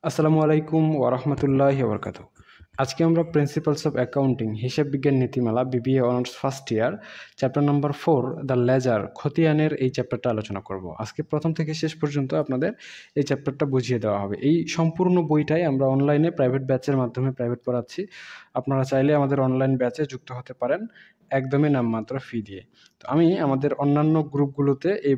আসসালামু আলাইকুম ওরহমতুল্লাহি ওবরকাতু। আজকে আমরা প্রিন্সিপালস অফ অ্যাকাউন্টিং হিসাব বিজ্ঞান নীতিমালা BBA honours first year chapter number 4 the ledger খতিয়ানের এই চ্যাপ্টারটা আলোচনা করব। আজকে প্রথম থেকে শেষ পর্যন্ত আপনাদের এই চ্যাপ্টারটা বুঝিয়ে দেওয়া হবে। এই সম্পূর্ণ বইটাই আমরা অনলাইনে প্রাইভেট ব্যাচের মাধ্যমে প্রাইভেট পড়াচ্ছি। আপনারা চাইলে আমাদের অনলাইন ব্যাচে যুক্ত হতে পারেন একদমই নামমাত্র ফি দিয়ে। তো আমি আমাদের অন্যান্য গ্রুপগুলোতে এই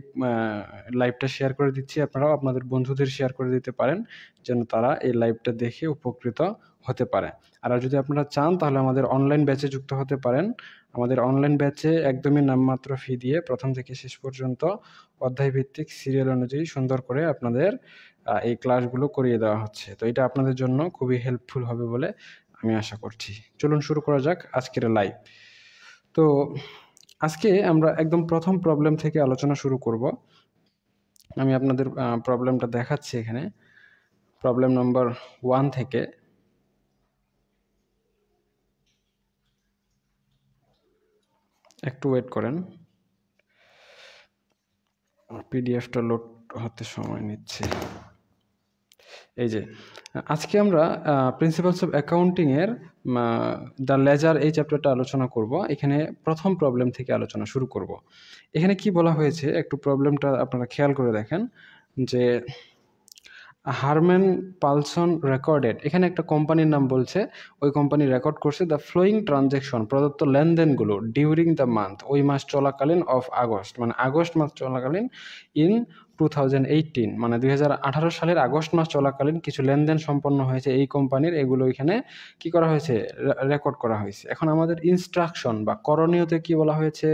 লাইভটা শেয়ার করে দিচ্ছি, আপনারাও আপনাদের বন্ধুদের শেয়ার করে দিতে পারেন যেন তারা এই লাইভটা দেখে উপকৃত হতে পারে। আর যদি আপনারা চান তাহলে আমাদের অনলাইন ব্যাচে যুক্ত হতে পারেন। আমাদের অনলাইন ব্যাচে একদমই নামমাত্র ফি দিয়ে প্রথম থেকে শেষ পর্যন্ত অধ্যায়ভিত্তিক সিরিয়াল অনুযায়ী সুন্দর করে আপনাদের এই ক্লাসগুলো করিয়ে দেওয়া হচ্ছে। তো এটা আপনাদের জন্য খুবই হেল্পফুল হবে বলে আমি আশা করছি। চলুন শুরু করা যাক আজকের লাইভ। তো আজকে আমরা একদম প্রথম প্রবলেম থেকে আলোচনা শুরু করব। আমি আপনাদের প্রবলেমটা দেখাচ্ছি এখানে। প্রবলেম নাম্বার 1 থেকে একটু ওয়েট করেন, পিডিএফটা লোড হতে সময় নিচ্ছে। এই যে আজকে আমরা প্রিন্সিপালস অফ অ্যাকাউন্টিংয়ের দ্য লেজার এই চ্যাপ্টারটা আলোচনা করব। এখানে প্রথম প্রবলেম থেকে আলোচনা শুরু করব। এখানে কি বলা হয়েছে একটু প্রবলেমটা আপনারা খেয়াল করে দেখেন যে হারম্যান পালসন রেকর্ডেড, এখানে একটা কোম্পানির নাম বলছে, ওই কোম্পানি রেকর্ড করছে দ্য ফ্লোয়িং ট্রানজ্যাকশন প্রদত্ত লেনদেনগুলো ডিউরিং দ্য মান্থ, ওই মাস চলাকালীন অফ আগস্ট, মানে আগস্ট মাস চলাকালীন ইন 2018, মানে 2018 সালের আগস্ট মাস চলাকালীন কিছু লেনদেন সম্পন্ন হয়েছে এই কোম্পানির, এগুলো এখানে কি করা হয়েছে, রেকর্ড করা হয়েছে। এখন আমাদের ইনস্ট্রাকশন বা করণীয়তে কি বলা হয়েছে,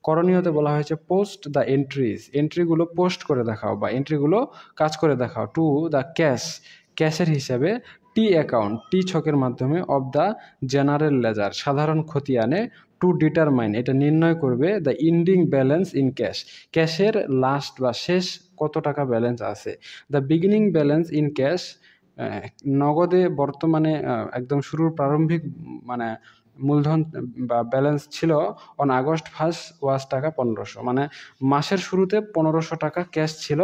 করণীয়তে বলা হয়েছে পোস্ট দ্য এন্ট্রিজ, এন্ট্রিগুলো পোস্ট করে দেখাও বা এন্ট্রিগুলো কাজ করে দেখাও টু দ্য ক্যাশের হিসাবে টি অ্যাকাউন্ট, টি ছকের মাধ্যমে অফ দ্য জেনারেল লেজার, সাধারণ খতিয়ানে টু ডিটারমাইন, এটা নির্ণয় করবে দ্য ইন্ডিং ব্যালেন্স ইন ক্যাশের লাস্ট বা শেষ কত টাকা ব্যালেন্স আছে, the beginning balance in cash, নগদে বর্তমানে একদম শুরুর প্রারম্ভিক মানে মূলধন বা ব্যালেন্স ছিল অন আগস্ট 1 ওয়াজ টাকা 1500, মানে মাসের শুরুতে 1500 টাকা ক্যাশ ছিল,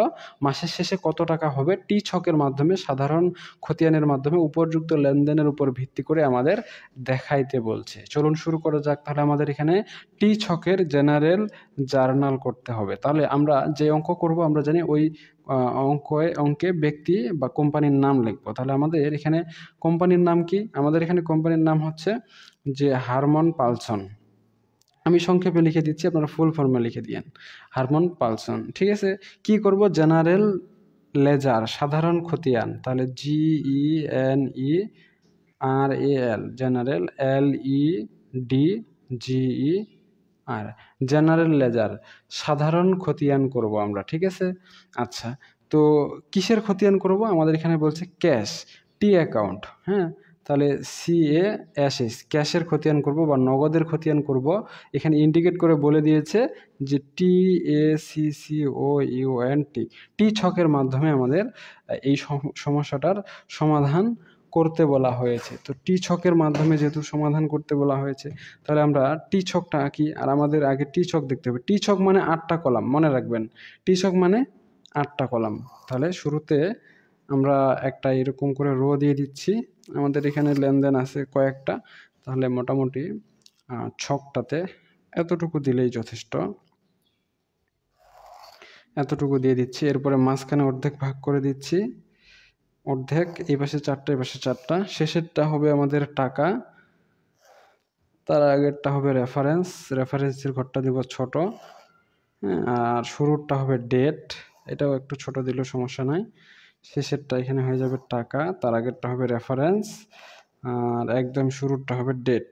মাসের শেষে কত টাকা হবে টি ছকের মাধ্যমে সাধারণ খতিয়ানের মাধ্যমে উপযুক্ত লেনদেনের উপর ভিত্তি করে আমাদের দেখাইতে বলছে। চলুন শুরু করা যাক। তাহলে আমাদের এখানে টি ছকের জেনারেল জার্নাল করতে হবে। তাহলে আমরা যে অঙ্ক করব আমরা জানি ওই অঙ্কে ব্যক্তি বা কোম্পানির নাম লিখবো। তাহলে আমাদের এখানে কোম্পানির নাম কি, আমাদের এখানে কোম্পানির নাম হচ্ছে যে হারমন পালসন। আমি সংক্ষেপে লিখে দিচ্ছি, আপনারা ফুল ফর্মে লিখে দিয়েন হারমন পালসন। ঠিক আছে, কি করব, জেনারেল লেজার সাধারণ খতিয়ান, তাহলে GENERAL general LEDGER general ledger সাধারণ খতিয়ান করব আমরা। ঠিক আছে, আচ্ছা তো কিসের খতিয়ান করব, আমাদের এখানে বলছে ক্যাশ, টি অ্যাকাউন্ট, হ্যাঁ তাহলে CASH ক্যাশের খতিয়ান করব বা নগদের খতিয়ান করব। এখানে ইন্ডিকেট করে বলে দিয়েছে যে TACCOUNT, টি ছকের মাধ্যমে আমাদের এই সমস্যাটার সমাধান করতে বলা হয়েছে। তো টি ছকের মাধ্যমে যেহেতু সমাধান করতে বলা হয়েছে তাহলে আমরা টি ছকটা আঁকি। আর আমাদের আগে টি ছক দেখতে হবে। টি ছক মানে 8টা কলাম, মনে রাখবেন টি ছক মানে 8টা কলাম। তাহলে শুরুতে আমরা একটা এরকম করে রো দিয়ে দিচ্ছি, আমাদের এখানে লেনদেন আছে কয়েকটা, তাহলে মোটামুটি ছকটাতে এতটুকু দিলেই যথেষ্ট, এতটুকু দিয়ে দিচ্ছি। এরপরে মাঝখানে অর্ধেক ভাগ করে দিচ্ছি, অর্ধেক, এই পাশে 4টা এই পাশে 4টা, শেষেরটা হবে আমাদের টাকা, তার আগেরটা হবে রেফারেন্সের ঘরটা দিব ছোট, আর শুরুরটা হবে ডেট, এটাও একটু ছোট দিলেও সমস্যা নাই, শেষেরটা এখানে হয়ে যাবে টাকা, তার আগেরটা হবে রেফারেন্স, আর একদম শুরুরটা হবে ডেট।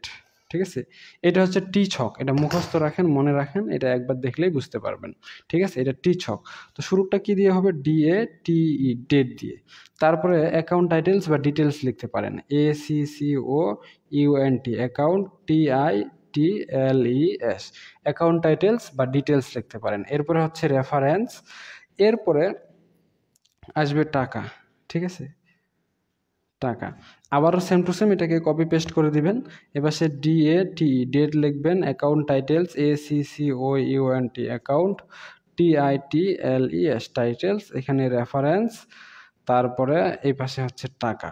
ঠিক আছে, এটা হচ্ছে টি ছক, এটা মুখস্থ রাখেন, মনে রাখেন, এটা একবার দেখলেই বুঝতে পারবেন। ঠিক আছে, এটা টি ছক। তো শুরুটা কি দিয়ে হবে, DATE ডেট দিয়ে। তারপরে অ্যাকাউন্ট টাইটেলস বা ডিটেলস লিখতে পারেন, ACCOUNT account, TITLES account titles বা ডিটেলস লিখতে পারেন। এরপরে হচ্ছে রেফারেন্স, এরপরে আসবে টাকা। ঠিক আছে, টাকা, আবারও সেম টু সেম এটাকে কপি পেস্ট করে দিবেন। এবার সে DATE ডেট লিখবেন, account titles ACCOUNT account, TITLES titles, এখানে রেফারেন্স, তারপরে এই পাশে হচ্ছে টাকা।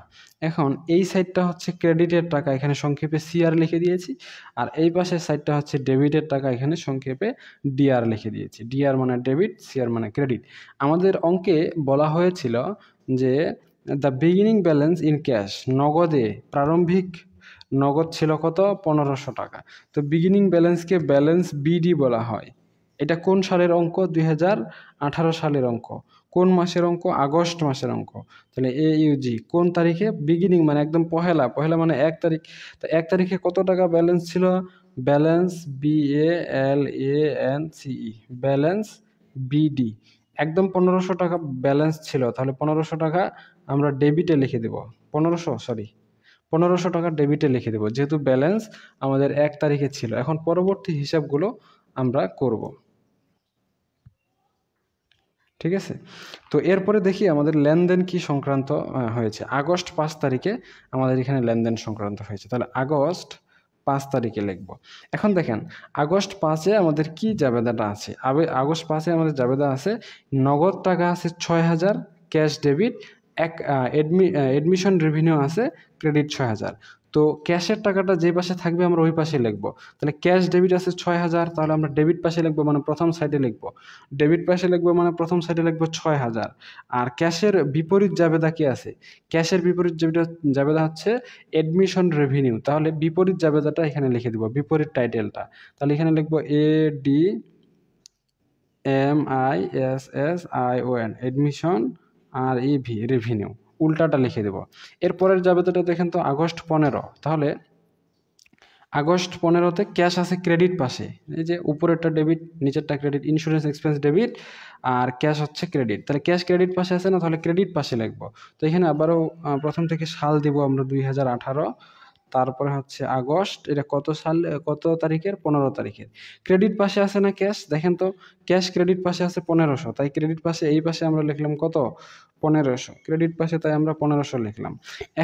এখন এই সাইডটা হচ্ছে ক্রেডিটের টাকা, এখানে সংক্ষেপে সিআর লিখে দিয়েছি। আর এই পাশের সাইডটা হচ্ছে ডেবিটের টাকা, এখানে সংক্ষেপে ডিআর লিখে দিয়েছি। ডিআর মানে ডেবিট, সিআর মানে ক্রেডিট। আমাদের অঙ্কে বলা হয়েছিল যে the beginning balance in cash, নগদে প্রারম্ভিক নগদ ছিল কত? 1500 টাকা। তো বিগিনিং ব্যালেন্সকে ব্যালেন্স বিডি বলা হয়। এটা কোন সালের অঙ্ক? 2018 সালের অঙ্ক। কোন মাসের অঙ্ক? আগস্ট মাসের অঙ্ক। তাহলে AUG কোন তারিখে? বিগিনিং মানে একদম পহেলা, পহেলা মানে 1 তারিখ। তো 1 তারিখে কত টাকা ব্যালেন্স ছিল? ব্যালেন্স BALANCE, ব্যালেন্স বিডি একদম 1500 টাকা ব্যালেন্স ছিল। তাহলে 1500 টাকা আমরা ডেবিটে লিখে দেব। 1500 টাকা ডেবিটে লিখে দেব, যেহেতু ব্যালেন্স আমাদের 1 তারিখে ছিল। এখন পরবর্তী হিসাবগুলো আমরা করব। ঠিক আছে, তো এরপরে দেখি আমাদের লেনদেন কি সংক্রান্ত হয়েছে। আগস্ট 5 তারিখে আমাদের এখানে লেনদেন সংক্রান্ত হয়েছে। তাহলে আগস্ট 5 তারিখে লিখব। এখন দেখেন আগস্ট 5-এ আমাদের কি জাবেদাটা আছে। আগস্ট 5-এ আমাদের জাবেদা আছে নগদ টাকা আছে 6000 ক্যাশ ডেবিট, এডমিশন রেভিনিউ আছে ক্রেডিট 6000। তো ক্যাশের টাকাটা যে পাশে থাকবে আমরা ওই পাশে লিখবো। তাহলে ক্যাশ ডেবিট আছে 6000, তাহলে আমরা ডেবিট পাশে লিখবো, মানে প্রথম সাইডে লিখবো। ডেবিট পাশে লিখবো মানে প্রথম সাইডে লিখবো 6000। আর ক্যাশের বিপরীত জাবেদা কি আছে? ক্যাশের বিপরীত জাবেদা হচ্ছে এডমিশন রেভিনিউ। তাহলে বিপরীত জাবেদাটা এখানে লিখে দিব, বিপরীত টাইটেলটা। তাহলে এখানে লিখবো ADMISSION, এডমিশন, আর EV রেভিনিউ, উল্টাটা লিখে দেব। এরপরের জাবেদাটা দেখেন তো আগস্ট 15। তাহলে আগস্ট 15-তে ক্যাশ আছে ক্রেডিট পাশে, এই যে উপরেরটা ডেবিট নিচেরটা ক্রেডিট, ইন্স্যুরেন্স এক্সপেন্স ডেবিট আর ক্যাশ হচ্ছে ক্রেডিট। তাহলে ক্যাশ ক্রেডিট পাশে আছে না, তাহলে ক্রেডিট পাশে লিখবো। তো এখানে আবারও প্রথম থেকে সাল দিব আমরা 2018, তারপরে হচ্ছে আগস্ট, এটা কত সাল কত তারিখের? 15 তারিখের। ক্রেডিট পাশে আছে না ক্যাশ, দেখেন তো ক্যাশ ক্রেডিট পাশে আছে 1500, তাই ক্রেডিট পাশে এই পাশে আমরা লিখলাম কত? 1500। ক্রেডিট পাশে তাই আমরা 1500 লিখলাম।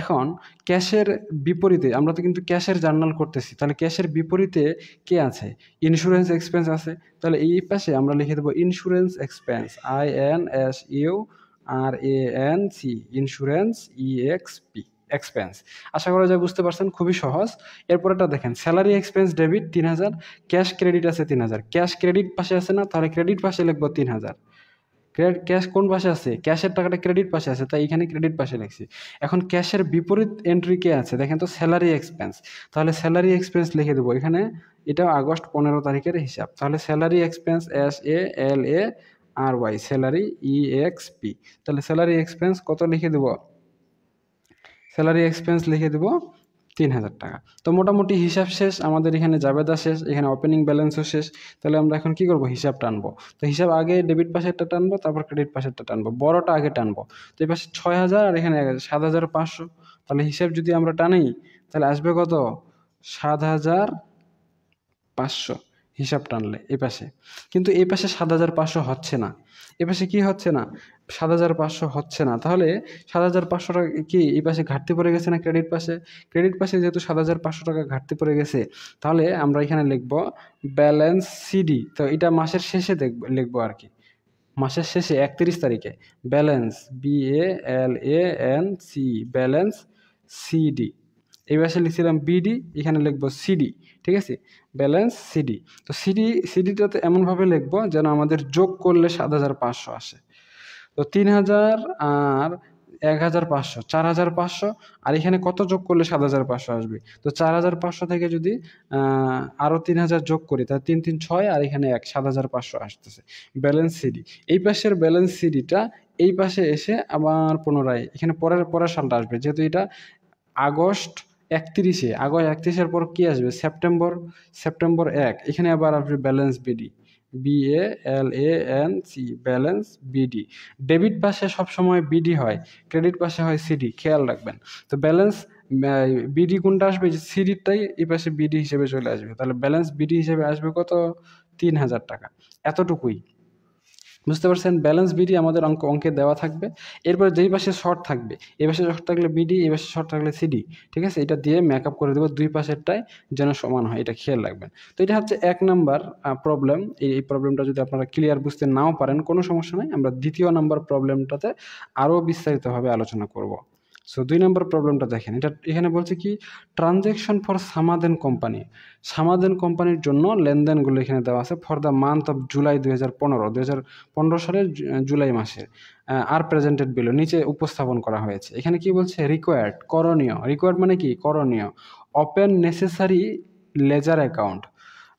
এখন ক্যাশের বিপরীতে, আমরা তো কিন্তু ক্যাশের জার্নাল করতেছি, তাহলে ক্যাশের বিপরীতে কে আছে? ইন্স্যুরেন্স এক্সপেন্স আছে। তাহলে এই পাশে আমরা লিখে দেবো insurance expense, INSURANC, insurance EXP, expense. আশা করা যায় বুঝতে পারছেন, খুবই সহজ। এরপরেটা দেখেন salary expense debit 3000, cash credit আছে 3000। ক্যাশ ক্রেডিট পাশে আছে না, তাহলে ক্রেডিট পাশে লিখবো 3000। ক্যাশ কোন পাশে আছে? ক্যাশের টাকাটা ক্রেডিট পাশে আছে, তাই এখানে ক্রেডিট পাশে লিখছি। এখন ক্যাশের বিপরীত এন্ট্রি কে আছে? দেখেন তো স্যালারি এক্সপেন্স, তাহলে স্যালারি এক্সপেন্স লিখে দেবো এখানে। এটাও আগস্ট 15 তারিখের হিসাব। তাহলে salary expense SALARY, salary EXP। তাহলে স্যালারি এক্সপেন্স কত লিখে দেবো? স্যালারি এক্সপেন্স লিখে দেবো 3000 টাকা। তো মোটামুটি হিসাব শেষ, আমাদের এখানে জাবেদা শেষ, এখানে ওপেনিং ব্যালেন্সও শেষ। তাহলে আমরা এখন কি করব? হিসাব টানবো। তো হিসাব আগে ডেবিট পাশেরটা টানবো, তারপর ক্রেডিট পাশেরটা টানবো। বড়টা আগে টানবো। তো এই পাশে 6000 আর এখানে 7500। তাহলে হিসাব যদি আমরা টানি তাহলে আসবে কত? 7500 হিসাব টানলে এই পাশে। কিন্তু এই পাশে 7500 হচ্ছে না। এ পাশে কি হচ্ছে না? 7500 হচ্ছে না। তাহলে 7500 টাকা কি এই পাশে ঘাটতি পড়ে গেছে না ক্রেডিট পাশে? ক্রেডিট পাশে যেহেতু 7500 টাকা ঘাটতি পড়ে গেছে, তাহলে আমরা এখানে লিখব ব্যালেন্স সিডি। তো এটা মাসের শেষে লিখবো আর কি, মাসের শেষে 31 তারিখে ব্যালেন্স BALANC, ব্যালেন্স সিডি। এই পাশে লিখছিলাম বিডি, এখানে লিখবো সিডি। ঠিক আছে, ব্যালেন্স সিডি। তো সিডিটাতে এমনভাবে লিখবো যেন আমাদের যোগ করলে 7500 আসে। তো 3000 আর 1500, 4500। আর এখানে কত যোগ করলে 7500 আসবে? তো 4500 থেকে যদি আরও 3000 যোগ করি, তাহলে 3 3 6, আর এখানে 7500 আসতেছে ব্যালেন্স সিডি। এই পাশের ব্যালেন্স সিডিটা এই পাশে এসে আবার পুনরায় এখানে পরের সালটা আসবে, যেহেতু এটা আগস্ট 31-এ। আগস্ট 31-এর পর কি আসবে? সেপ্টেম্বর 1, এখানে আবার আসবে balance BD, BALANC, balance BD. Debit পাশে সবসময় বিডি হয়, ক্রেডিট পাশে হয় সিডি, খেয়াল রাখবেন। তো ব্যালেন্স বিডি কোনটা আসবে? যে সিডিটাই এই পাশে বিডি হিসেবে চলে আসবে। তাহলে ব্যালেন্স বিডি হিসেবে আসবে কত? 3000 টাকা। এতটুকুই। বুঝতে পারছেন? ব্যালেন্স বিডি আমাদের অঙ্কে দেওয়া থাকবে। এরপরে যেই পাশে শর্ট থাকবে, এই পাশে শর্ট থাকলে বিডি, এই পাশে শর্ট থাকলে সিডি। ঠিক আছে? এটা দিয়ে মেকআপ করে দেবো দুই পাশেরটাই যেন সমান হয়, এটা খেয়াল রাখবেন। তো এটা হচ্ছে ১ নাম্বার প্রবলেম। এই প্রবলেমটা যদি আপনারা ক্লিয়ার বুঝতে নাও পারেন কোনো সমস্যা নাই। আমরা ২য় নাম্বার প্রবলেমটাতে আরও বিস্তারিতভাবে আলোচনা করব। সো ২ নম্বর প্রবলেমটা দেখেন। এখানে বলছে কি, ট্রানজ্যাকশন ফর সামাদেন কোম্পানি। সামাদেন কোম্পানির জন্য লেনদেনগুলো এখানে দেওয়া আছে for the month of July ২০১৫ সালের জুলাই মাসের আর প্রেজেন্টেড বিলো নিচে উপস্থাপন করা হয়েছে। এখানে কি বলছে, রিকোয়ার্ড, করণীয়। রিকোয়ার্ড মানে কি, করণীয়। ওপেন নেসেসারি লেজার অ্যাকাউন্ট,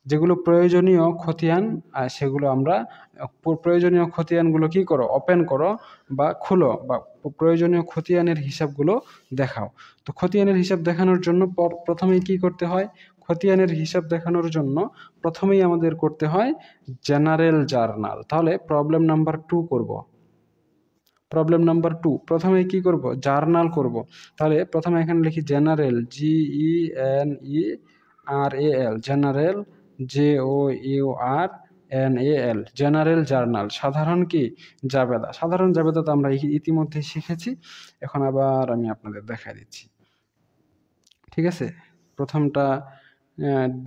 যেগুলো প্রয়োজনীয় খতিয়ান, সেগুলো আমরা প্রয়োজনীয় খতিয়ানগুলো কি করো, ওপেন করো বা খুলো, বা প্রয়োজনীয় খতিয়ানের হিসাবগুলো দেখাও। তো খতিয়ানের হিসাব দেখানোর জন্য প্রথমেই কি করতে হয়, খতিয়ানের হিসাব দেখানোর জন্য প্রথমেই আমাদের করতে হয় জেনারেল জার্নাল। তাহলে প্রবলেম নাম্বার 2 করব। প্রবলেম নাম্বার 2 প্রথমে কি করব, জার্নাল করব। তাহলে প্রথমে এখানে লিখি general, GENERAL, general, JOURNAL, general journal. সাধারণ কি, জাবেদা। সাধারণ জাবেদা তো আমরা ইতিমধ্যে শিখেছি, এখন আবার আমি আপনাদের দেখাই দিচ্ছি। ঠিক আছে? প্রথমটা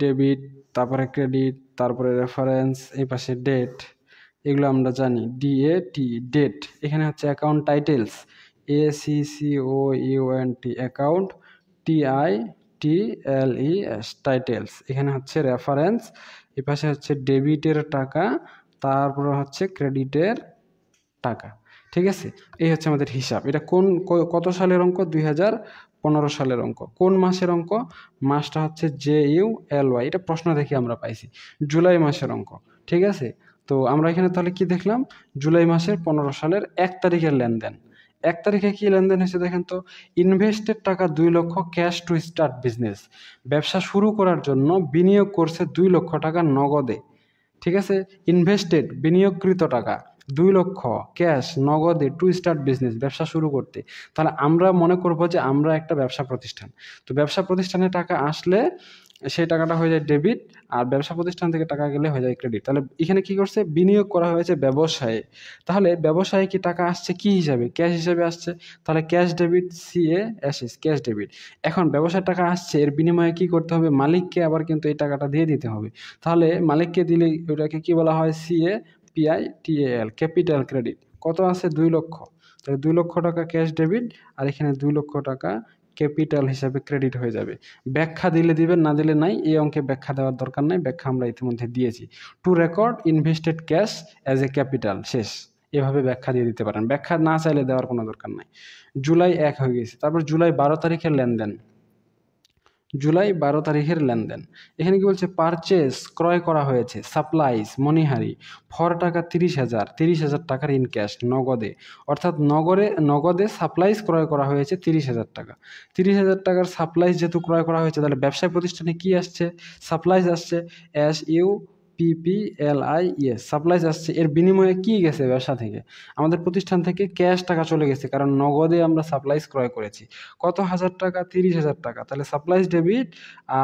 ডেবিট, তারপরে ক্রেডিট, তারপরে রেফারেন্স, এই পাশে ডেট, এগুলো আমরা জানি। DAT, date. এখানে হচ্ছে account titles, ACCOUNT, account, TITLES, titles. এখানে হচ্ছে রেফারেন্স, এ পাশে হচ্ছে ডেবিটের টাকা, তারপরে হচ্ছে ক্রেডিটের টাকা। ঠিক আছে? এই হচ্ছে আমাদের হিসাব। এটা কত সালের অঙ্ক, 2015 সালের অঙ্ক। কোন মাসের অঙ্ক, মাসটা হচ্ছে JULY, এটা প্রশ্ন দেখে আমরা পাইছি, জুলাই মাসের অঙ্ক। ঠিক আছে? তো আমরা এখানে তাহলে কি দেখলাম, জুলাই মাসের 15 সালের 1 তারিখের লেনদেন। 1 তারিখে কি লেনদেন হয়েছে দেখেন তো, ইনভেস্টেড টাকা 2 লক্ষ, ক্যাশ টু স্টার্ট বিজনেস। ব্যবসা শুরু করার জন্য বিনিয়োগ করছে 2 লক্ষ টাকা নগদে। ঠিক আছে? ইনভেস্টেড, বিনিয়োগকৃত টাকা 2 লক্ষ ক্যাশ নগদে টু স্টার্ট বিজনেস, ব্যবসা শুরু করতে। তাহলে আমরা মনে করব যে আমরা একটা ব্যবসা প্রতিষ্ঠান। তো ব্যবসা প্রতিষ্ঠানে টাকা আসলে সেই টাকাটা হয়ে যায় ডেবিট, আর ব্যবসা প্রতিষ্ঠান থেকে টাকা গেলে হয়ে যায় ক্রেডিট। তাহলে এখানে কি করছে, বিনিয়োগ করা হয়েছে ব্যবসায়ে। তাহলে ব্যবসায়ে কি টাকা আসছে কি হিসাবে, ক্যাশ হিসাবে আসছে। তাহলে cash debit, CASH, cash debit. এখন ব্যবসার টাকা আসছে, এর বিনিময়ে কি করতে হবে, মালিককে আবার কিন্তু এই টাকাটা দিয়ে দিতে হবে। তাহলে মালিককে দিলে ওটাকে কি বলা হয়, CAPITAL, ক্যাপিটাল ক্রেডিট। কত আছে, 2 লক্ষ। তাহলে 2 লক্ষ টাকা ক্যাশ ডেবিট, আর এখানে 2 লক্ষ টাকা ক্যাপিটাল হিসাবে ক্রেডিট হয়ে যাবে। ব্যাখ্যা দিলে দিবেন, না দিলে নাই। এই অঙ্কে ব্যাখ্যা দেওয়ার দরকার নাই, ব্যাখ্যা আমরা ইতিমধ্যে দিয়েছি। Two record invested cash as a capital, শেষ। এভাবে ব্যাখ্যা দিয়ে দিতে পারেন, ব্যাখ্যা না চাইলে দেওয়ার কোনো দরকার নাই। জুলাই 1 হয়ে গেছে। তারপর জুলাই 12 তারিখের লেনদেন। জুলাই 12 তারিখের লেনদেন। এখানে কি বলছে, পারচেস, ক্রয় করা হয়েছে, সাপ্লাইজ, মণিহারি, ফর টাকা 30,000 টাকার ইন ক্যাশ, নগদে। অর্থাৎ নগদে সাপ্লাইজ ক্রয় করা হয়েছে 30,000 টাকা। 30,000 টাকার সাপ্লাইজ যেহেতু ক্রয় করা হয়েছে, তাহলে ব্যবসায় প্রতিষ্ঠানে কি আসছে, সাপ্লাইজ আসছে, SUPPLIES, সাপ্লাইজ আসছে। এর বিনিময়ে কি গেছে, ব্যবসা থেকে, আমাদের প্রতিষ্ঠান থেকে ক্যাশ টাকা চলে গেছে, কারণ নগদে আমরা সাপ্লাইজ ক্রয় করেছি। কত হাজার টাকা, 30,000 টাকা। তাহলে সাপ্লাইজ ডেবিট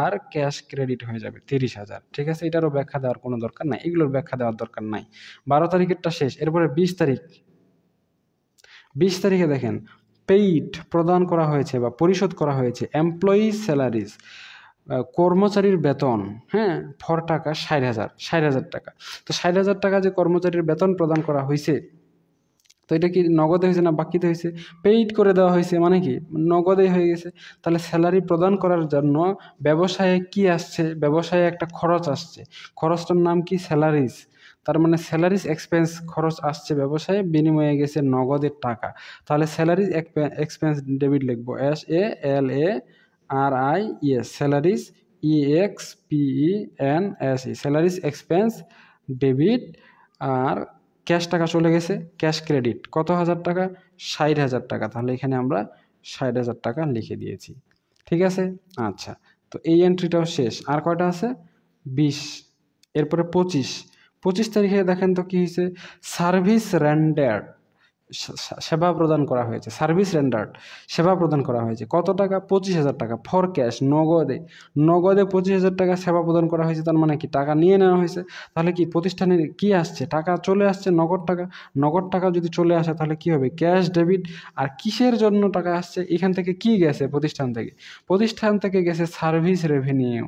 আর ক্যাশ ক্রেডিট হয়ে যাবে 30,000। ঠিক আছে? এটারও ব্যাখ্যা দেওয়ার কোনো দরকার নাই, এগুলোর ব্যাখ্যা দেওয়ার দরকার নাই। 12 তারিখেরটা শেষ। এরপরে 20 তারিখ। 20 তারিখে দেখেন, পেইড, প্রদান করা হয়েছে বা পরিশোধ করা হয়েছে, এমপ্লয়ি স্যালারিজ, কর্মচারীর বেতন, হ্যাঁ, ফর টাকা 60,000 টাকা। তো 60,000 টাকা যে কর্মচারীর বেতন প্রদান করা হয়েছে, তো এটা কি নগদে হয়েছে না বাকিতে হয়েছে, পেইড করে দেওয়া হয়েছে, মানে কি নগদে হয়ে গেছে। তাহলে স্যালারি প্রদান করার জন্য ব্যবসায়ে কি আসছে, ব্যবসায়ে একটা খরচ আসছে, খরচটার নাম কি, স্যালারিজ। তার মানে স্যালারিজ এক্সপেন্স, খরচ আসছে ব্যবসায়ে, বিনিময়ে গেছে নগদের টাকা। তাহলে স্যালারিজ এক্সপেন্স ডেবিট লিখবো, SALARIES, salaries, EXPENSE, salaries expense debit. আর ক্যাশ টাকা চলে গেছে, ক্যাশ ক্রেডিট। কত হাজার টাকা, 60,000 টাকা। তাহলে এখানে আমরা 60,000 টাকা লিখে দিয়েছি। ঠিক আছে? আচ্ছা, তো এই এন্ট্রিটাও শেষ। আর কয়টা আছে, 20। এরপরে 25 তারিখে দেখেন তো কি হয়েছে, সার্ভিস রেন্ডার্ড, সেবা প্রদান করা হয়েছে, সার্ভিস রেন্ডার্ড, সেবা প্রদান করা হয়েছে। কত টাকা? 25,000 টাকা ফর ক্যাশ, নগদে। নগদে 25,000 টাকা সেবা প্রদান করা হয়েছে, তার মানে কি টাকা নিয়ে নেওয়া হয়েছে। তাহলে কি প্রতিষ্ঠানের কি আসছে? টাকা চলে আসছে, নগদ টাকা। নগদ টাকা যদি চলে আসে তাহলে কি হবে? Cash debit. আর কিসের জন্য টাকা আসছে? এখান থেকে কি গেছে প্রতিষ্ঠান থেকে? প্রতিষ্ঠান থেকে গেছে সার্ভিস রেভিনিউ,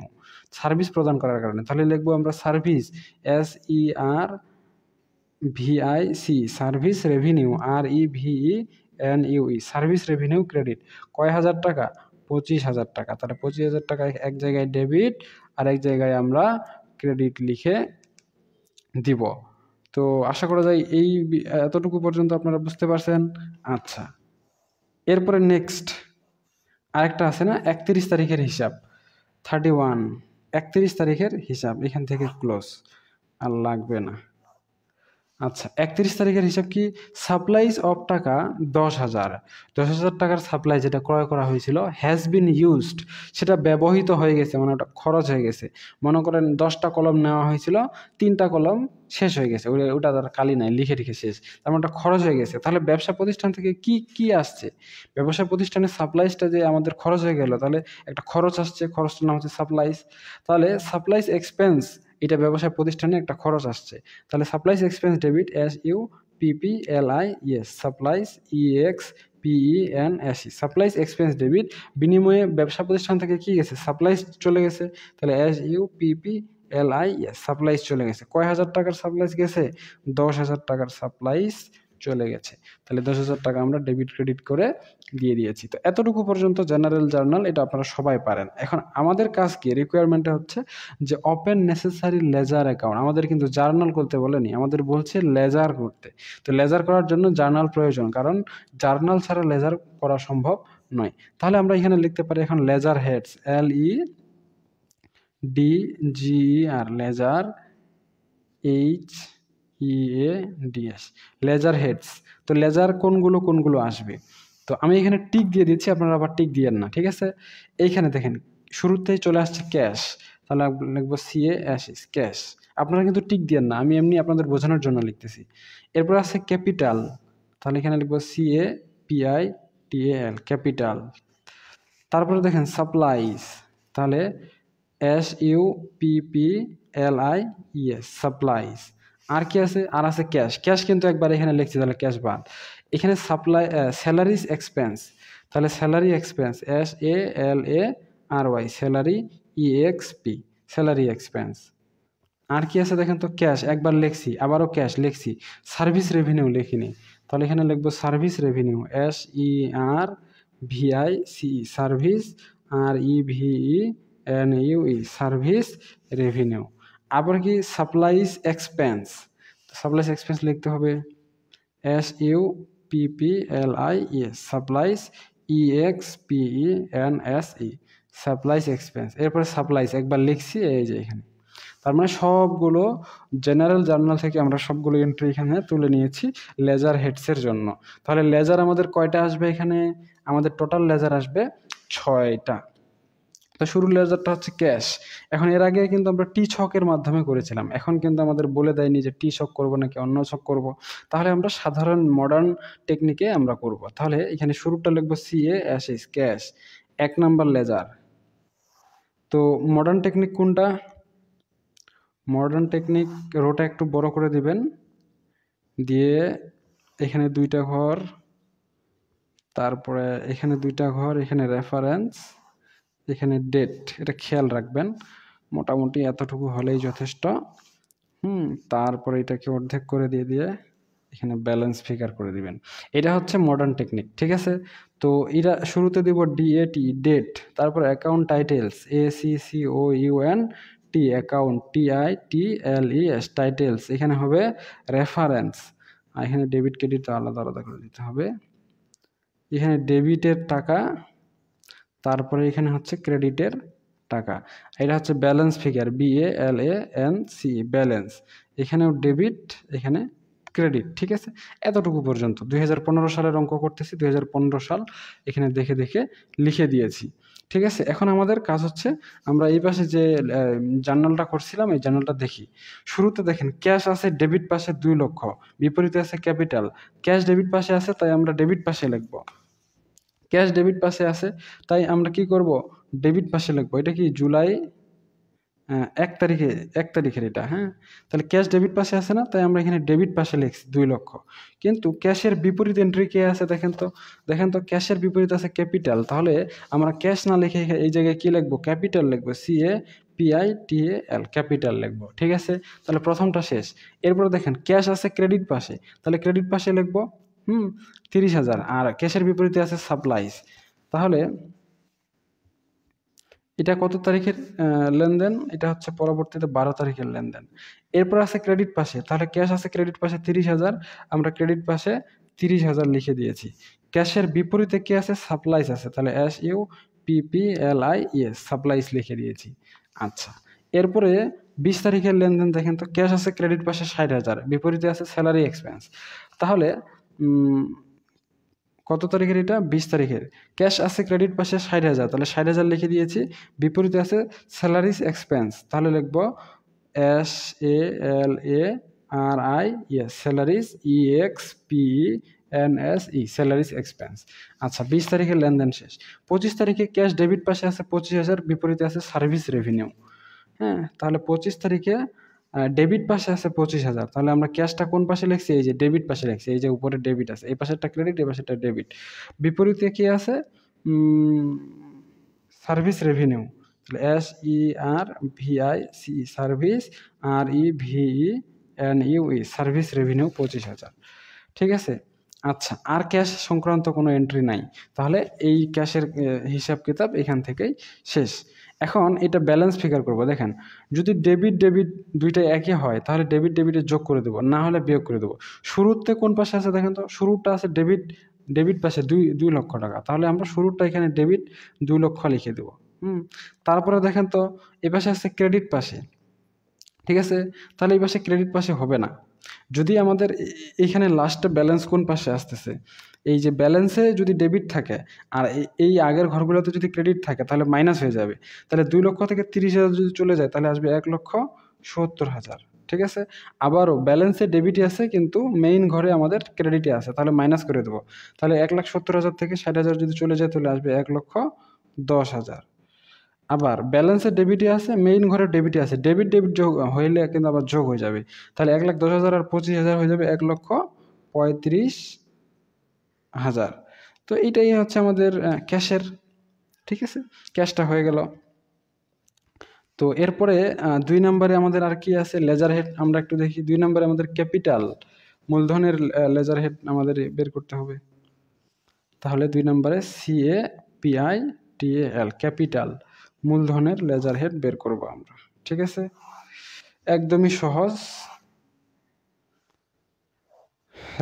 সার্ভিস প্রদান করার কারণে। তাহলে লিখবো আমরা service, SERVIC, service revenue, REVENUE, service revenue credit. কয় হাজার টাকা? 25,000 টাকা। তাহলে 25,000 টাকা এক জায়গায় ডেবিট আর এক জায়গায় আমরা ক্রেডিট লিখে দিব। তো আশা করা যায় এই এতটুকু পর্যন্ত আপনারা বুঝতে পারছেন। আচ্ছা, এরপরে নেক্সট আরেকটা আছে না, 31 তারিখের হিসাব, 31, 31 তারিখের হিসাব, এখান থেকে ক্লোজ, আর লাগবে না। আচ্ছা, 31 তারিখের হিসাব কি? সাপ্লাইজ অফ টাকা 10,000, 10,000 টাকার সাপ্লাই যেটা ক্রয় করা হয়েছিল, হ্যাজ বিন ইউজড, সেটা ব্যবহৃত হয়ে গেছে, মানে ওটা খরচ হয়ে গেছে। মনে করেন 10টা কলম নেওয়া হয়েছিল, 3টা কলম শেষ হয়ে গেছে, ওটা তার কালি নাই, লিখে লিখে শেষ, তার মানে ওটা খরচ হয়ে গেছে। তাহলে ব্যবসা প্রতিষ্ঠান থেকে কি কি আসছে? ব্যবসা প্রতিষ্ঠানের সাপ্লাইজটা যে আমাদের খরচ হয়ে গেল, তাহলে একটা খরচ আসছে, খরচটার নাম হচ্ছে সাপ্লাইজ। তাহলে সাপ্লাইজ এক্সপেন্স, এটা ব্যবসায় প্রতিষ্ঠানে একটা খরচ আসছে। তাহলে supplies expense debit, SUPPLIES, supplies EXPENSE, supplies expense debit. বিনিময়ে ব্যবসা প্রতিষ্ঠান থেকে কি গেছে? সাপ্লাইজ চলে গেছে। তাহলে SUPPLIES, সাপ্লাইজ চলে গেছে। কয় হাজার টাকার সাপ্লাইজ গেছে? 10,000 টাকার সাপ্লাইজ চলে গেছে। তাহলে 10,000 টাকা আমরা ডেবিট ক্রেডিট করে দিয়ে দিয়েছি। তো এতটুকু পর্যন্ত জেনারেল জার্নাল, এটা আপনারা সবাই পারেন। এখন আমাদের কাজ কি? রিকোয়ারমেন্টটা হচ্ছে যে ওপেন নেসেসারি লেজার অ্যাকাউন্ট। আমাদের কিন্তু জার্নাল করতে বলেনি, আমাদের বলছে লেজার করতে। তো লেজার করার জন্য জার্নাল প্রয়োজন, কারণ জার্নাল ছাড়া লেজার করা সম্ভব নয়। তাহলে আমরা এখানে লিখতে পারি এখন ledger heads, LEDGER, ledger HEADS, ledger heads. তো লেজার কোনগুলো কোনগুলো আসবে? তো আমি এখানে টিক দিয়ে দিচ্ছি, আপনারা আবার টিক দিয়েন না, ঠিক আছে? এইখানে দেখেন শুরুতেই চলে আসছে ক্যাশ, তাহলে লিখবো CAS, ক্যাশ। আপনারা কিন্তু টিক দিয়েন না, আমি এমনি আপনাদের বোঝানোর জন্য লিখতেছি। এরপর আছে ক্যাপিটাল, তাহলে এখানে লিখবো CAPITAL, ক্যাপিটাল। তারপরে দেখেন সাপ্লাইজ, তাহলে SUPPLIES, সাপ্লাইজ। আর কি আছে? আর আছে ক্যাশ। ক্যাশ কিন্তু একবার এখানে লিখছি, তাহলে ক্যাশ বাদ। এখানে সাপ্লাই স্যালারিজ এক্সপেন্স, তাহলে salary expense, SALARY, salary EXP, salary expense. আর কি আছে দেখেন তো? ক্যাশ একবার লিখছি, আবারও ক্যাশ লিখছি। সার্ভিস রেভিনিউ লিখিনি, তাহলে এখানে লিখবো service revenue, SERVICE, service, REVENUE, service revenue. আবার কি? সাপ্লাইজ এক্সপেন্স, সাপ্লাইজ এক্সপেন্স লিখতে হবে SUPPLIES, supplies EXPENSE, supplies expense. এরপরে সাপ্লাইজ একবার লিখছি, এই যে এখানে। তার মানে সবগুলো জেনারেল জার্নাল থেকে আমরা সবগুলো এন্ট্রি এখানে তুলে নিয়েছি লেজার হেডসের জন্য। তাহলে লেজার আমাদের কয়টা আসবে? এখানে আমাদের টোটাল লেজার আসবে 6টা। তো শুরুর লেজারটা হচ্ছে ক্যাশ। এখন এর আগে কিন্তু আমরা টি ছকের মাধ্যমে করেছিলাম, এখন কিন্তু আমাদের বলে দেয়নি যে টি ছক করবো নাকি অন্য ছক করব। তাহলে আমরা সাধারণ মডার্ন টেকনিকে আমরা করব। তাহলে এখানে শুরুটা লিখবো CAS, ক্যাশ, 1 নাম্বার লেজার। তো মডার্ন টেকনিক কোনটা? মডার্ন টেকনিক রোটা একটু বড় করে দিবেন, দিয়ে এখানে 2টা ঘর, তারপরে এখানে 2টা ঘর, এখানে রেফারেন্স, এখানে ডেট, এটা খেয়াল রাখবেন। মোটামুটি এতটুকু হলেই যথেষ্ট। তারপরে এটাকে অর্ধেক করে দিয়ে এখানে ব্যালেন্স ফিগার করে দিবেন। এটা হচ্ছে মডার্ন টেকনিক, ঠিক আছে? তো এটা শুরুতে দিব DAT, ডেট, তারপর account titles, ACCOUNT, account, TITLES, titles. এখানে হবে রেফারেন্স, আর এখানে ডেবিট ক্রেডিট আলাদা আলাদা করে দিতে হবে। এখানে ডেবিটের টাকা, তারপরে এখানে হচ্ছে ক্রেডিটের টাকা। এটা হচ্ছে ব্যালেন্স ফিগার, BALANC, ব্যালেন্স। এখানেও ডেবিট, এখানে ক্রেডিট, ঠিক আছে? এতটুকু পর্যন্ত 2015 সালের অঙ্ক করতেছি, 2015 সাল এখানে দেখে দেখে লিখে দিয়েছি। ঠিক আছে, এখন আমাদের কাজ হচ্ছে আমরা এই পাশে যে জার্নালটা করছিলাম এই জার্নালটা দেখি। শুরুতে দেখেন ক্যাশ আছে ডেবিট পাশে 2 লক্ষ, বিপরীতে আছে ক্যাপিটাল। ক্যাশ ডেবিট পাশে আছে তাই আমরা ডেবিট পাশে লিখব। ক্যাশ ডেবিট পাশে আছে তাই আমরা কি করব, ডেবিট পাশে লিখব। এটা কি জুলাই 1 তারিখের এটা, হ্যাঁ। তাহলে ক্যাশ ডেবিট পাশে আছে না, তাই আমরা এখানে ডেবিট পাশে লিখছি 2 লক্ষ। কিন্তু ক্যাশের বিপরীত এন্ট্রি কে আছে দেখেন তো ক্যাশের বিপরীত আছে ক্যাপিটাল। তাহলে আমরা ক্যাশ না লিখে এই জায়গায় কি লিখবো, ক্যাপিটাল লিখবো, CAPITAL, ক্যাপিটাল লিখবো। ঠিক আছে, তাহলে প্রথমটা শেষ। এরপরে দেখেন ক্যাশ আছে ক্রেডিট পাশে, তাহলে ক্রেডিট পাশে লিখবো 30,000। আর ক্যাশের বিপরীতে আছে সাপ্লাইজ। তাহলে এটা কত তারিখের লেনদেন, এটা হচ্ছে পরবর্তীতে 12 তারিখের লেনদেন। এরপর আছে ক্রেডিট পাশে, তাহলে ক্যাশ আছে ক্রেডিট পাশে 30,000, আমরা ক্রেডিট পাশে 30,000 লিখে দিয়েছি। ক্যাশের বিপরীতে কি আছে, সাপ্লাইজ আছে, তাহলে SUPPLIES, সাপ্লাইজ লিখে দিয়েছি। আচ্ছা, এরপরে 20 তারিখের লেনদেন দেখেন তো, ক্যাশ আছে ক্রেডিট পাশে 60,000, বিপরীতে আছে স্যালারি এক্সপেন্স। তাহলে কত তারিখের এটা, 20 তারিখের। ক্যাশ আছে ক্রেডিট পাশে 60,000, তাহলে 60,000 লিখে দিয়েছি। বিপরীতে আছে স্যালারিজ এক্সপেন্স, তাহলে লিখবো SALARIES, salaries EXPENSE, salaries expense. আচ্ছা, 20 তারিখের লেনদেন শেষ। 25 তারিখে ক্যাশ ডেবিট পাশে আছে 25,000, বিপরীতে আছে সার্ভিস রেভিনিউ। হ্যাঁ, তাহলে 25 তারিখে ডেবিট পাশে আছে 25,000, তাহলে আমরা ক্যাশটা কোন পাশে লিখছি, এই যে ডেবিট পাশে লিখছি, এই যে উপরে ডেবিট আছে, এই পাশেরটা ক্রেডিট, এই পাশেরটা ডেবিট। বিপরীতে কি আছে, সার্ভিস রেভিনিউ, তাহলে SERVICE, service, REVENUE, service revenue 25,000। ঠিক আছে। আচ্ছা, আর ক্যাশ সংক্রান্ত কোনো এন্ট্রি নাই, তাহলে এই ক্যাশের হিসাব কিতাব এখান থেকেই শেষ। এখন এটা ব্যালেন্স ফিগার করব। দেখেন, যদি ডেবিট ডেবিট দুইটাই একই হয় তাহলে ডেবিট ডেবিটে যোগ করে দেবো, না হলে বিয়োগ করে দেবো। শুরুতে কোন পাশে আছে দেখেন তো, শুরুটা আছে ডেবিট পাশে 2 লক্ষ টাকা, তাহলে আমরা শুরুটা এখানে ডেবিট 2 লক্ষ লিখে দেবো। তারপরে দেখেন তো এ পাশে আছে ক্রেডিট পাশে। ঠিক আছে, তাহলে এই পাশে ক্রেডিট পাশে হবে না। যদি আমাদের এইখানে লাস্টে ব্যালেন্স কোন পাশে আসতেছে, এই যে ব্যালেন্সে যদি ডেবিট থাকে আর এই আগের ঘরগুলোতে যদি ক্রেডিট থাকে তাহলে মাইনাস হয়ে যাবে। তাহলে 2 লক্ষ থেকে 30,000 যদি চলে যায় তাহলে আসবে 1,70,000। ঠিক আছে, আবারও ব্যালেন্সে ডেবিটই আছে কিন্তু মেইন ঘরে আমাদের ক্রেডিটে আছে, তাহলে মাইনাস করে দেবো। তাহলে 1,70,000 থেকে 60,000 যদি চলে যায় তাহলে আসবে 1,10,000। আবার ব্যালেন্সে ডেবিটে আছে, মেইন ঘরে ডেবিটে আছে, ডেবিট ডেবিট যোগ হইলে কিন্তু আবার যোগ হয়ে যাবে। তাহলে 1,10,000 আর 25,000 হয়ে যাবে 1,35,000। তো এইটাই হচ্ছে আমাদের ক্যাশের। ঠিক আছে, ক্যাশটা হয়ে গেল। তো এরপরে 2 নম্বরে আমাদের আর কি আছে, লেজার হেড। আমরা একটু দেখি 2 নম্বরে আমাদের ক্যাপিটাল, মূলধনের লেজার হেড আমাদের বের করতে হবে। তাহলে 2 নম্বরে CAPITAL, ক্যাপিটাল, মূলধনের লেজার হেড বের করব আমরা। ঠিক আছে, একদমই সহজ।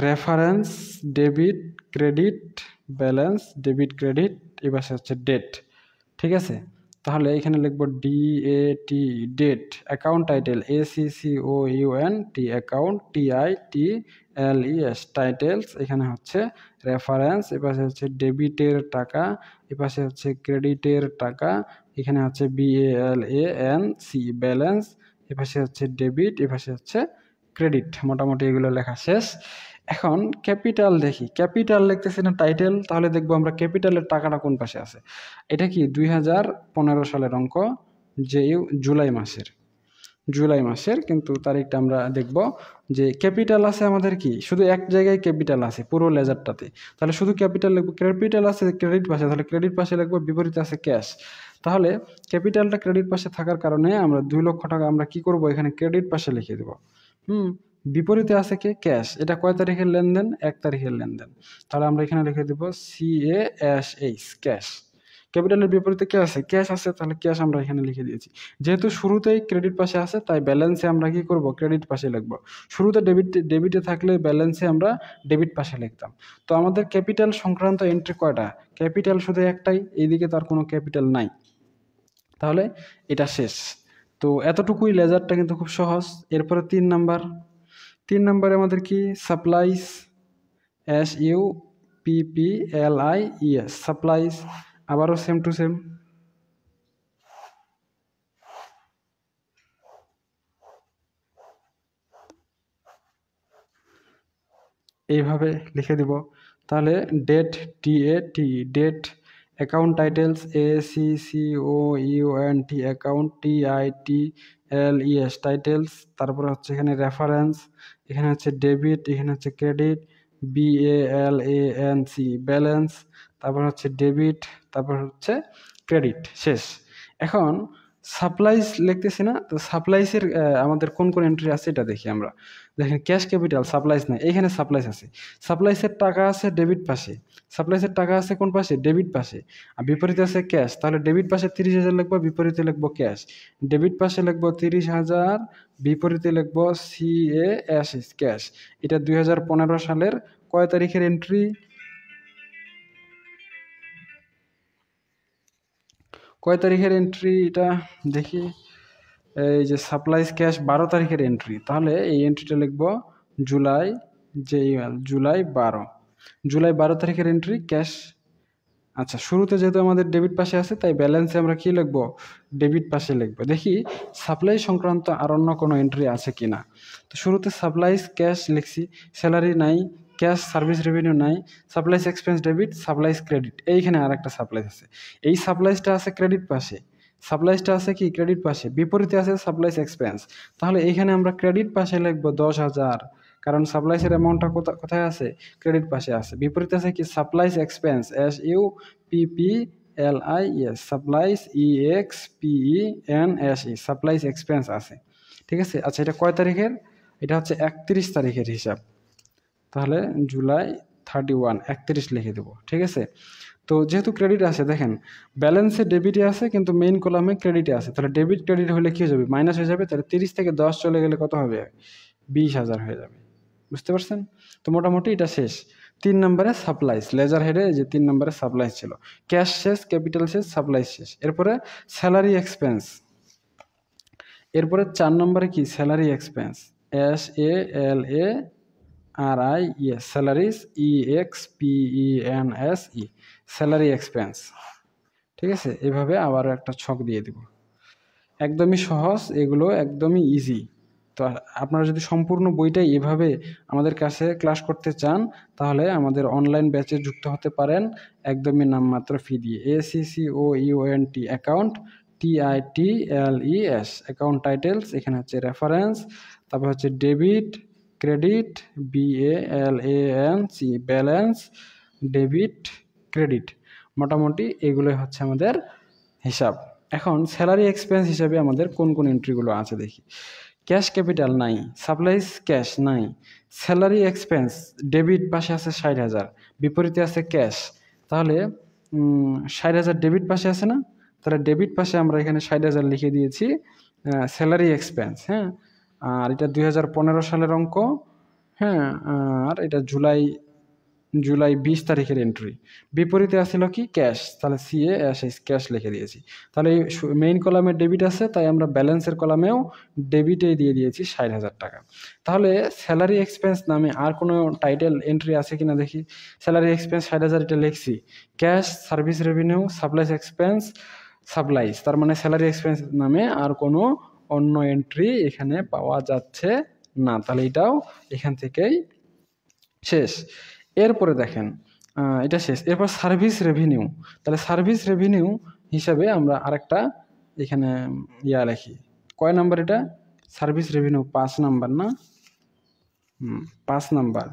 Reference debit credit, balance debit credit, এবার হচ্ছে ডেট। ঠিক আছে, তাহলে এখানে লিখব DAT, date. Account title ACCOUNT, account TITLES, titles. এখানে হচ্ছে রেফারেন্স, এপাশে হচ্ছে ডেবিটের টাকা, এপাশে হচ্ছে ক্রেডিটের টাকা, এখানে হচ্ছে BALANC, ব্যালেন্স, এপাশে হচ্ছে ডেবিট, এপাশে হচ্ছে ক্রেডিট। মোটামুটি এগুলো লেখা শেষ। এখন ক্যাপিটাল দেখি, ক্যাপিটাল লিখতেছি না টাইটেল, তাহলে দেখবো আমরা ক্যাপিটালের টাকাটা কোন পাশে আছে। এটা কি 2015 সালের অঙ্ক, যে জুলাই মাসের কিন্তু তারিখটা আমরা দেখব যে ক্যাপিটাল আছে আমাদের কি শুধু এক জায়গায় ক্যাপিটাল আছে পুরো লেজারটাতে, তাহলে শুধু ক্যাপিটাল লিখবো। ক্যাপিটাল আছে ক্রেডিট পাশে, তাহলে ক্রেডিট পাশে লিখবো, বিপরীতে আছে ক্যাশ। তাহলে ক্যাপিটালটা ক্রেডিট পাশে থাকার কারণে আমরা 2 লক্ষ টাকা আমরা কি করব, এখানে ক্রেডিট পাশে লিখে দেবো। বিপরীতে আছে কি ক্যাশ। এটা কয় তারিখের লেনদেন, 1 তারিখের লেনদেন, তাহলে আমরা এখানে লিখে দেব CASH, ক্যাশ। ক্যাপিটালের বিপরীতে কি আছে, ক্যাশ আছে, তাহলে ক্যাশ আমরা এখানে লিখে দিয়েছি। যেহেতু শুরুতেই ক্রেডিট পাশে আছে তাই ব্যালেন্সে আমরা কি করব, ক্রেডিট পাশে লিখবো। শুরুতে ডেবিটে থাকলে ব্যালেন্সে আমরা ডেবিট পাশে লিখতাম। তো আমাদের ক্যাপিটাল সংক্রান্ত এন্ট্রি কয়টা, ক্যাপিটাল শুধু একটাই, এইদিকে তার কোনো ক্যাপিটাল নাই, তাহলে এটা শেষ। তো এতটুকুই, লেজারটা কিন্তু খুব সহজ। এরপরে 3 নম্বরে আমাদের কি, সাপ্লাইস, SUPPLIES, সাপ্লাইস। আবারও সেম টু সেম, এইভাবে লিখে দিব। তাহলে date DAT, date, account titles ACCOUNT, account TITLES, titles. তারপরে হচ্ছে এখানে রেফারেন্স, এখানে হচ্ছে ডেবিট, এখানে হচ্ছে ক্রেডিট, BALANC, ব্যালেন্স। তারপর হচ্ছে ডেবিট, তারপর হচ্ছে ক্রেডিট, শেষ। এখন সাপ্লাইস লিখতেছি না, তো সাপ্লাইসের আমাদের কোন কোন এন্ট্রি আছে এটা দেখি আমরা। দেখেন ক্যাশ ক্যাপিটাল, সাপ্লাইস নাই, এইখানে সাপ্লাইস আছে। সাপ্লাইসের টাকা আছে ডেবিট পাশে, সাপ্লাইসের টাকা আছে কোন পাশে? ডেবিট পাশে। আর বিপরীতে আছে ক্যাশ, তাহলে ডেবিট পাশে 30,000 লিখবো, বিপরীতে লিখবো ক্যাশ। ডেবিট পাশে লিখবো 30,000, বিপরীতে লিখবো CAS, ক্যাশ। এটা 2015 সালের কয় তারিখের এন্ট্রি? কয় তারিখের এন্ট্রি এটা দেখি। এই যে সাপ্লাইস ক্যাশ 12 তারিখের এন্ট্রি, তাহলে এই এন্ট্রিটা লিখবো জুলাই, জুলাই 12, জুলাই 12 তারিখের এন্ট্রি ক্যাশ। আচ্ছা, শুরুতে যেহেতু আমাদের ডেবিট পাশে আছে, তাই ব্যালেন্সে আমরা কি লিখবো? ডেবিট পাশে লিখবো। দেখি সাপ্লাই সংক্রান্ত আর অন্য কোনো এন্ট্রি আছে কিনা। তো শুরুতে সাপ্লাইস ক্যাশ লিখছি, স্যালারি নাই, ক্যাশ সার্ভিস রেভিনিউ নাই, supplies expense debit, supplies credit. এইখানে আর একটা সাপ্লাইস আছে, এই সাপ্লাইসটা আছে ক্রেডিট পাশে, সাপ্লাইসটা আছে কি ক্রেডিট পাশে, বিপরীতে আছে সাপ্লাইস এক্সপেন্স। তাহলে এইখানে আমরা ক্রেডিট পাশে লিখবো 10,000, কারণ সাপ্লাইসের অ্যামাউন্টটা কোথায় আছে? ক্রেডিট পাশে আছে। বিপরীতে আছে কি supplies expense, SUPPLIS, supplies EXPENSE, supplies expense আছে। ঠিক আছে। আচ্ছা, এটা কয় তারিখের? এটা হচ্ছে 31 তারিখের হিসাব। তাহলে জুলাই 31, 31 লিখে দেবো। ঠিক আছে। তো যেহেতু ক্রেডিট আছে, দেখেন ব্যালেন্সে ডেবিটে আছে কিন্তু মেইন কলামে ক্রেডিটে আছে, তাহলে ডেবিট ক্রেডিট হলে কি হয়ে যাবে? মাইনাস হয়ে যাবে। তাহলে 30 থেকে 10 চলে গেলে কত হবে? 20,000 হয়ে যাবে। বুঝতে পারছেন? তো মোটামুটি এটা শেষ। 3 নম্বরে সাপ্লাইস, লেজার হেডে যে 3 নম্বরে সাপ্লাইস ছিল। ক্যাশ শেষ, ক্যাপিটাল শেষ, সাপ্লাইস শেষ। এরপরে স্যালারি এক্সপেন্স, এরপরে 4 নম্বরে কি? Salary expense, SALARIES, salaries EXPENSE, salary expense. ঠিক আছে। এভাবে আবার একটা ছক দিয়ে দিব। একদমই সহজ, এগুলো একদমই ইজি। তো আপনারা যদি সম্পূর্ণ বইটাই এভাবে আমাদের কাছে ক্লাস করতে চান, তাহলে আমাদের অনলাইন ব্যাচে যুক্ত হতে পারেন একদমই নামমাত্র ফি দিয়ে। ACCOUNT, account TITLES, account titles, এখানে হচ্ছে রেফারেন্স, তারপর হচ্ছে debit, credit BALANC, balance, debit, credit. মোটামুটি এগুলো হচ্ছে আমাদের হিসাব। এখন স্যালারি এক্সপেন্স হিসাবে আমাদের কোন কোন এন্ট্রিগুলো আছে দেখি। ক্যাশ ক্যাপিটাল নাই, সাপ্লাইস ক্যাশ নাই, স্যালারি এক্সপেন্স ডেবিট পাশে আছে 60,000, বিপরীতে আছে ক্যাশ। তাহলে 60,000 ডেবিট পাশে আছে না? তাহলে ডেবিট পাশে আমরা এখানে 60,000 লিখে দিয়েছি স্যালারি এক্সপেন্স। হ্যাঁ, আর এটা 2015 সালের অঙ্ক। হ্যাঁ, আর এটা জুলাই 20 তারিখের এন্ট্রি। বিপরীতে আসছিল কি? ক্যাশ, তাহলে CAS, ক্যাশ লিখে দিয়েছি। তাহলে মেইন কলামে ডেবিট আছে, তাই আমরা ব্যালেন্সের কলামেও ডেবিটেই দিয়ে দিয়েছি 60,000 টাকা। তাহলে স্যালারি এক্সপেন্স নামে আর কোনো টাইটেল এন্ট্রি আছে কিনা দেখি। স্যালারি এক্সপেন্স 60,000 এটা লিখছি, cash service revenue supplies expense supplies, তার মানে স্যালারি এক্সপেন্স নামে আর কোনো অন্য এন্ট্রি এখানে পাওয়া যাচ্ছে না। তাহলে এটাও এখান থেকেই শেষ। এরপরে দেখেন এটা শেষ। এরপর সার্ভিস রেভিনিউ, তাহলে সার্ভিস রেভিনিউ হিসাবে আমরা আরেকটা এখানে লিখি। কয় নাম্বার এটা? সার্ভিস রেভিনিউ 5 নাম্বার না? 5 number.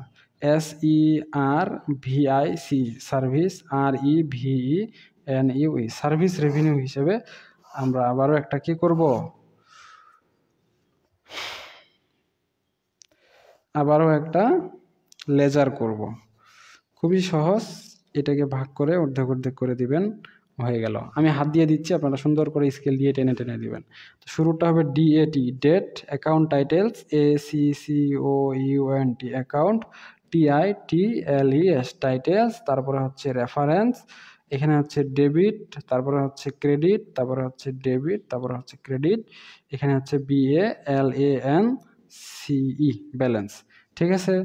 SERVIC, service REVENUE, service revenue হিসেবে আমরা আবারও একটা কি করব? আবারও একটা লেজার করব। খুবই সহজ, এটাকে ভাগ করে অর্ধেক অর্ধেক করে দিবেন, হয়ে গেল। আমি হাত দিয়ে দিচ্ছি, আপনারা সুন্দর করে স্কেল দিয়ে টেনে টেনে দিবেন। তো শুরুটা হবে DAT, date, account titles ACCOUNT, account TITLES, titles, তারপরে হচ্ছে রেফারেন্স, এখানে হচ্ছে ডেবিট, তারপরে হচ্ছে ক্রেডিট, তারপরে হচ্ছে ডেবিট, তারপরে হচ্ছে ক্রেডিট, এখানে হচ্ছে BALANCE, ব্যালেন্স। ঠিক আছে।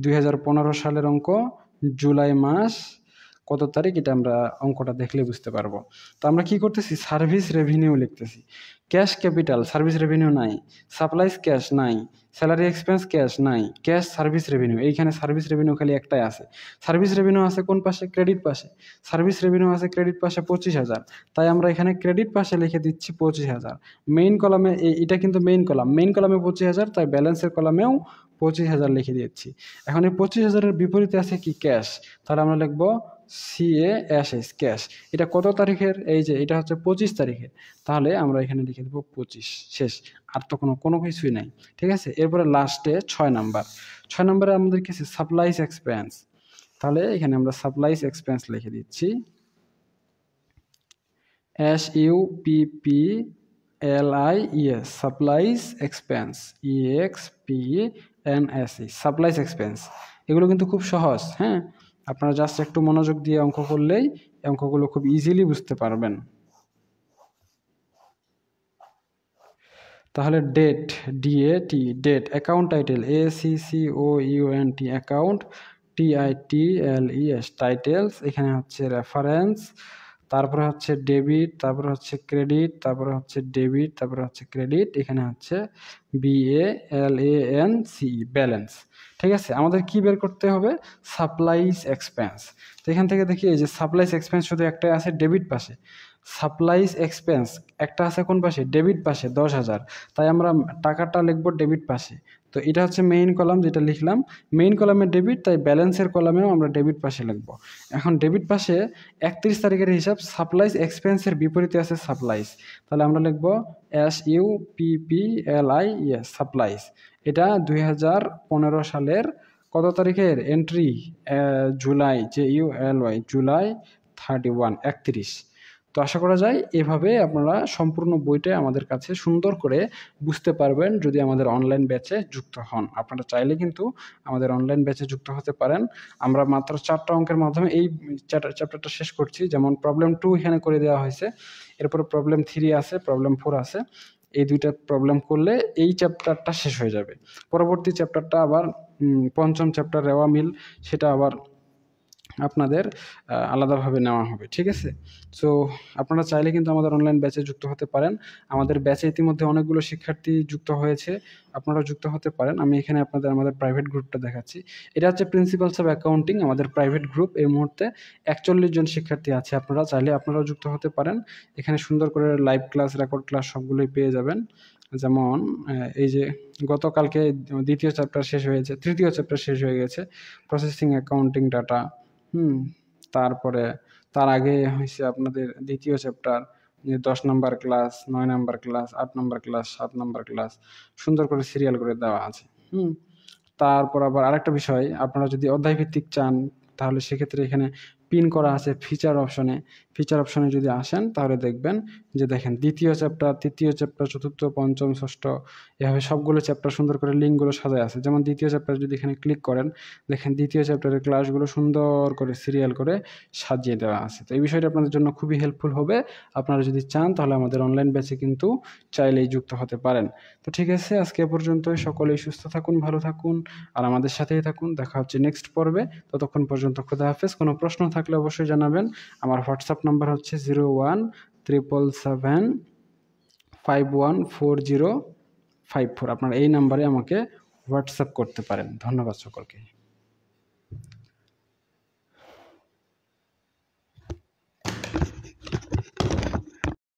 2015 সালের অঙ্ক, জুলাই মাস কত তারিখ এটা আমরা অঙ্কটা দেখলে বুঝতে পারবো। তো আমরা কি করতেছি, সার্ভিস রেভিনিউ লিখতেছি। ক্যাশ ক্যাপিটাল সার্ভিস রেভিনিউ নাই, সাপ্লাইজ ক্যাশ নাই, স্যালারি এক্সপেন্স ক্যাশ নাই, ক্যাশ সার্ভিস রেভিনিউ, এইখানে সার্ভিস রেভিনিউ খালি একটাই আছে। সার্ভিস রেভিনিউ আছে কোন পাশে, ক্রেডিট পাশে। সার্ভিস রেভিনিউ আছে ক্রেডিট পাশে 25,000, তাই আমরা এখানে ক্রেডিট পাশে লিখে দিচ্ছি 25,000। মেইন কলামে এটা কিন্তু মেইন কলামে 25,000, তাই ব্যালেন্সের কলামেও 25,000 লিখে দিচ্ছি। এখন এই 25,000-এর বিপরীতে আছে কি, ক্যাশ, তাহলে আমরা লিখবো CASH ক্যাশ। এটা কত তারিখের, এই যে এটা হচ্ছে 25 তারিখের, তাহলে আমরা এখানে লিখে দেবো 25, শেষ। আর তো কোনো কিছুই নাই, ঠিক আছে। এরপরে লাস্টে 6 নম্বরে আমাদের কি আছে, সাপ্লাইজ এক্সপেন্স, তাহলে এখানে আমরা সাপ্লাইজ এক্সপেন্স লিখে দিচ্ছি SUPPLIES, supplies expense, EXPENSE, supplies expense. এগুলো কিন্তু খুব সহজ, হ্যাঁ, আপনারা জাস্ট একটু মনোযোগ দিয়ে অঙ্ক করলেই অঙ্কগুলো খুব ইজিলি বুঝতে পারবেন। তাহলে date, DAT, date, account title, ACCOUNT, account, TITLES, titles, এখানে হচ্ছে রেফারেন্স, তারপরে হচ্ছে ডেবিট, তারপরে হচ্ছে ক্রেডিট, তারপরে হচ্ছে ডেবিট, তারপরে হচ্ছে ক্রেডিট, এখানে হচ্ছে BALANCE, ব্যালেন্স। ঠিক আছে, আমাদের কি বের করতে হবে, সাপ্লাইজ এক্সপেন্স। তো এখান থেকে দেখি এই যে সাপ্লাইজ এক্সপেন্স শুধু একটাই আছে ডেবিট পাশে, সাপ্লাইজ এক্সপেন্স একটা আছে কোন পাশে, ডেবিট পাশে 10,000, তাই আমরা টাকাটা লিখবো ডেবিট পাশে। তো এটা হচ্ছে মেইন কলাম যেটা লিখলাম, মেইন কলামে ডেবিট, তাই ব্যালেন্সের কলামেও আমরা ডেবিট পাশে লিখবো। এখন ডেবিট পাশে 31 তারিখের হিসাব, সাপ্লাইজ এক্সপেন্সের বিপরীতে আছে সাপ্লাইজ, তাহলে আমরা লিখবো SUPPLIES, সাপ্লাইজ। এটা 2015 সালের কত তারিখের এন্ট্রি, জুলাই, JULY, জুলাই 31, 31। তো আশা করা যায় এভাবে আপনারা সম্পূর্ণ বইটা আমাদের কাছে সুন্দর করে বুঝতে পারবেন যদি আমাদের অনলাইন ব্যাচে যুক্ত হন। আপনারা চাইলে কিন্তু আমাদের অনলাইন ব্যাচে যুক্ত হতে পারেন। আমরা মাত্র 4টা অঙ্কের মাধ্যমে এই চ্যাপ্টারটা শেষ করছি। যেমন প্রবলেম 2 এখানে করে দেওয়া হয়েছে, এরপরে প্রবলেম 3 আছে, প্রবলেম 4 আছে। এই দুইটা প্রবলেম করলে এই চ্যাপ্টারটা শেষ হয়ে যাবে। পরবর্তী চ্যাপ্টারটা আবার পঞ্চম চ্যাপ্টার রেওয়া মিল, সেটা আবার আপনাদের আলাদাভাবে নেওয়া হবে, ঠিক আছে। সো আপনারা চাইলে কিন্তু আমাদের অনলাইন ব্যাচে যুক্ত হতে পারেন। আমাদের ব্যাচে ইতিমধ্যে অনেকগুলো শিক্ষার্থী যুক্ত হয়েছে, আপনারা যুক্ত হতে পারেন। আমি এখানে আপনাদের আমাদের প্রাইভেট গ্রুপটা দেখাচ্ছি। এটা হচ্ছে প্রিন্সিপালস অফ অ্যাকাউন্টিং, আমাদের প্রাইভেট গ্রুপ। এই মুহূর্তে 41 জন শিক্ষার্থী আছে, আপনারা চাইলে আপনারাও যুক্ত হতে পারেন। এখানে সুন্দর করে লাইভ ক্লাস, রেকর্ড ক্লাস সবগুলোই পেয়ে যাবেন। যেমন এই যে গতকালকে তৃতীয় চ্যাপ্টার শেষ হয়ে গেছে, প্রসেসিং অ্যাকাউন্টিং ডাটা। তারপরে তার আগে হয়েছে আপনাদের দ্বিতীয় চ্যাপ্টার, যে 10 নম্বর ক্লাস, 9 নম্বর ক্লাস, 8 নম্বর ক্লাস, 7 নম্বর ক্লাস, সুন্দর করে সিরিয়াল করে দেওয়া আছে। তারপর আবার আরেকটা বিষয়, আপনারা যদি অধ্যায়ভিত্তিক চান তাহলে সেক্ষেত্রে এখানে পিন করা আছে ফিচার অপশনে যদি আসেন তাহলে দেখবেন যে দেখেন দ্বিতীয় চ্যাপ্টার, তৃতীয় চ্যাপ্টার, চতুর্থ, পঞ্চম, ষষ্ঠ, এভাবে সবগুলো চ্যাপ্টার সুন্দর করে লিঙ্কগুলো সাজায় আছে। যেমন দ্বিতীয় চ্যাপ্টার যদি এখানে ক্লিক করেন, দেখেন দ্বিতীয় চ্যাপ্টারের ক্লাসগুলো সুন্দর করে সিরিয়াল করে সাজিয়ে দেওয়া আছে। তো এই বিষয়টা আপনাদের জন্য খুবই হেল্পফুল হবে। আপনারা যদি চান তাহলে আমাদের অনলাইন ব্যাচে কিন্তু চাইলেই যুক্ত হতে পারেন। তো ঠিক আছে, আজকে এ পর্যন্তই। সকলেই সুস্থ থাকুন, ভালো থাকুন, আর আমাদের সাথেই থাকুন। দেখা হচ্ছে নেক্সট পর্বে। ততক্ষণ পর্যন্ত খোদা হাফেজ। কোনো প্রশ্ন থাকলে অবশ্যই জানাবেন। আমার হোয়াটসঅ্যাপ নাম্বার হচ্ছে 0177751404। আপনারা এই নাম্বারে আমাকে হোয়াটসঅ্যাপ করতে পারেন। ধন্যবাদ সকলকে।